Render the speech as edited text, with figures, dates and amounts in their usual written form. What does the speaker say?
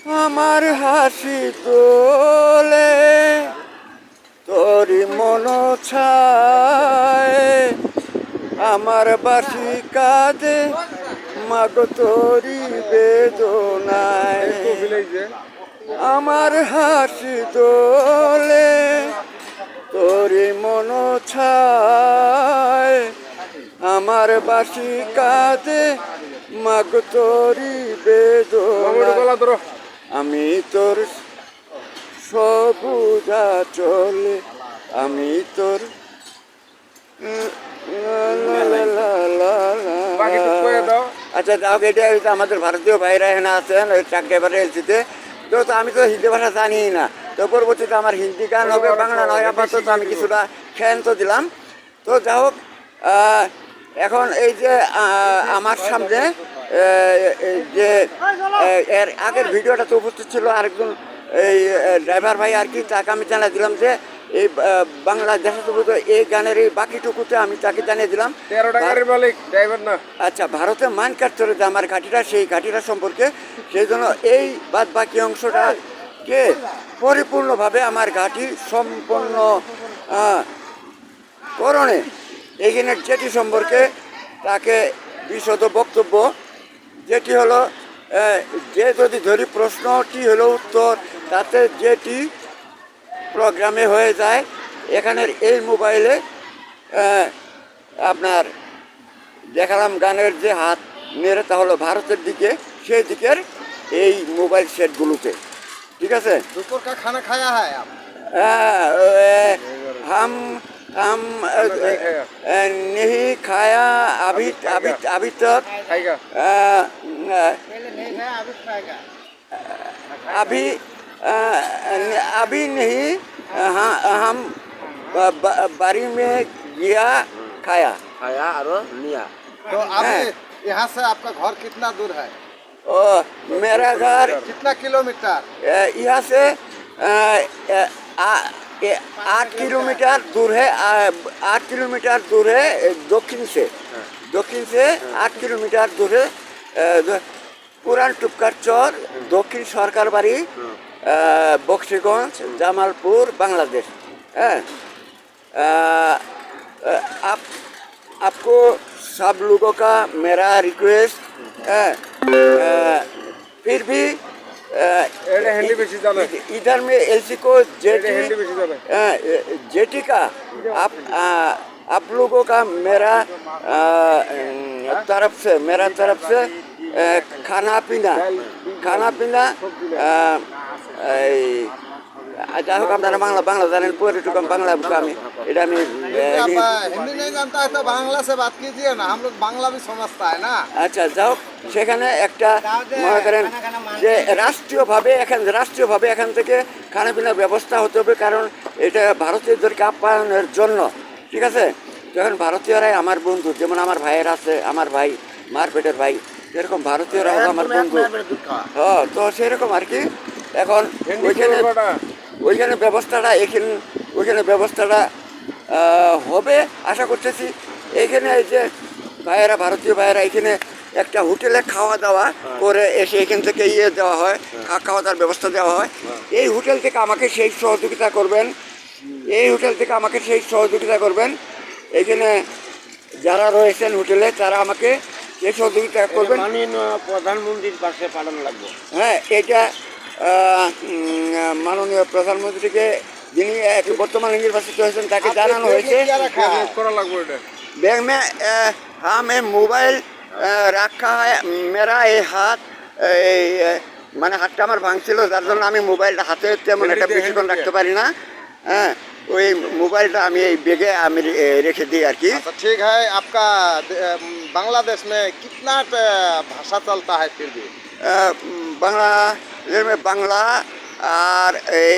আমার হাসি তোলে তোরি মন ছায়, আমার বাসি কাঁদে মাগো তোরি বেদনায়। আমার হাসি তোলে তোরি মন ছায়, আমার বাসি কাঁদে মাগো তোরি বেদনায়। আমি তোর সবুজা চলে, আমি তোর আচ্ছা যাও, এটা আমাদের ভারতীয় ভাইরা এখানে আছেন ওই ট্রাক ড্রাইভারের এলসিতে। তো আমি তো হিন্দি ভাষা জানি না, তো পরবর্তীতে আমার হিন্দি গান হবে, বাংলা নয়। আপাতত আমি কিছুটা খেয়াল তো দিলাম। তো যা হোক, এখন এই যে আমার সামনে যে এর আগের ভিডিওটা তো উপস্থিত ছিল আরেকজন এই ড্রাইভার ভাই আর কি, তাকে আমি জানিয়ে দিলাম যে এই বাংলা দেশাত্মবোধ এই গানের এই বাকিটুকুতে আমি তাকে জানিয়ে দিলাম। আচ্ছা, ভারতে মান কাটতে যে আমার ঘাটিটা, সেই ঘাটিটা সম্পর্কে, সেই জন্য এই বাদ বাকি অংশটাকে পরিপূর্ণভাবে আমার ঘাটি সম্পন্ন করণে এইখানের যেটি সম্পর্কে তাকে বিশদ বক্তব্য, যেটি হলো যে যদি ধরি প্রশ্নটি হলো উত্তর, তাতে যেটি প্রোগ্রামে হয়ে যায় এখানের এই মোবাইলে। আপনার দেখালাম গানের যে হাত নেড়ে, তা হলো ভারতের দিকে, সেই দিকের এই মোবাইল সেটগুলোতে। ঠিক আছে, দুপুর কা খানা খায়া হ্যায় আপ? हम नहीं खाया अभी अभी अभी तक, अभी अभी नहीं। हाँ, हम बारी में गया खाया और लिया। तो अभी यहाँ से आपका घर कितना दूर है? मेरा घर कितना किलोमीटर? यहाँ से 8 किलोमीटर दूर है। 8 किलोमीटर दूर है दक्षिण से 8 किलोमीटर दूर है। पुरान टुपकार चौर, दक्षिण सरकार बाड़ी, बक्सीगंज, জামালপুর, बांग्लादेश। आपको सब लोगों का मेरा रिक्वेस्ट है, फिर भी इधर में एलसी को जेटी का आप लोगों का मेरा तरफ से खाना पीना যাই হোক, আপনারা বাংলা জানেন, পুরোটুকু বাংলা আমি এটা আমি हिंदी नहीं जानता है तो बांग्ला से बात कीजिए ना, हम लोग बांग्ला भी समझता है ना। আচ্ছা, যাই হোক, সেখানে একটা মনে করেন যে রাষ্ট্রীয়ভাবে এখান থেকে খানাপিনার ব্যবস্থা হতে হবে, কারণ এটা ভারতীয়দেরকে আপ্যায়নের জন্য। ঠিক আছে, যখন ভারতীয়রাই আমার বন্ধু, যেমন আমার ভাইয়ের আছে, আমার ভাই মারপেটের ভাই, সেরকম ভারতীয়রা হলো আমার বন্ধু। তো সেরকম আর কি। এখন ওইখানে ব্যবস্থাটা হবে আশা করতেছি। এইখানে এই যে ভারতীয় ভাইয়েরা এখানে একটা হোটেলে খাওয়া দাওয়া করে এসে এখান থেকে দেওয়া হয়, খাওয়া দাওয়ার ব্যবস্থা দেওয়া হয়। এই হোটেল থেকে আমাকে সেই সহযোগিতা করবেন। এখানে যারা রয়েছেন হোটেলে, তারা আমাকে সেই সহযোগিতা করবেন। প্রধানমন্ত্রীর পাশে পাঠানো লাগবে। হ্যাঁ, এটা মাননীয় প্রধানমন্ত্রীকে, যিনি বর্তমানে নির্বাচিত হয়েছেন, তাকে জানানো হয়েছে। ব্যাগ মে হ্যাঁ মোবাইল রাখা হয়। মেরা এই হাত, মানে হাতটা আমার ভাঙছিল, যার জন্য আমি মোবাইলটা হাতে তেমন একটা বেশিক্ষণ রাখতে পারি না। হ্যাঁ, ওই মোবাইলটা আমি এই ব্যাগে আমি রেখে দিই আর কি। ঠিক है। आपका बांग्लादेश में कितना भाषा चलता है? फिर भी বাংলাদেশ में বাংলা আর এই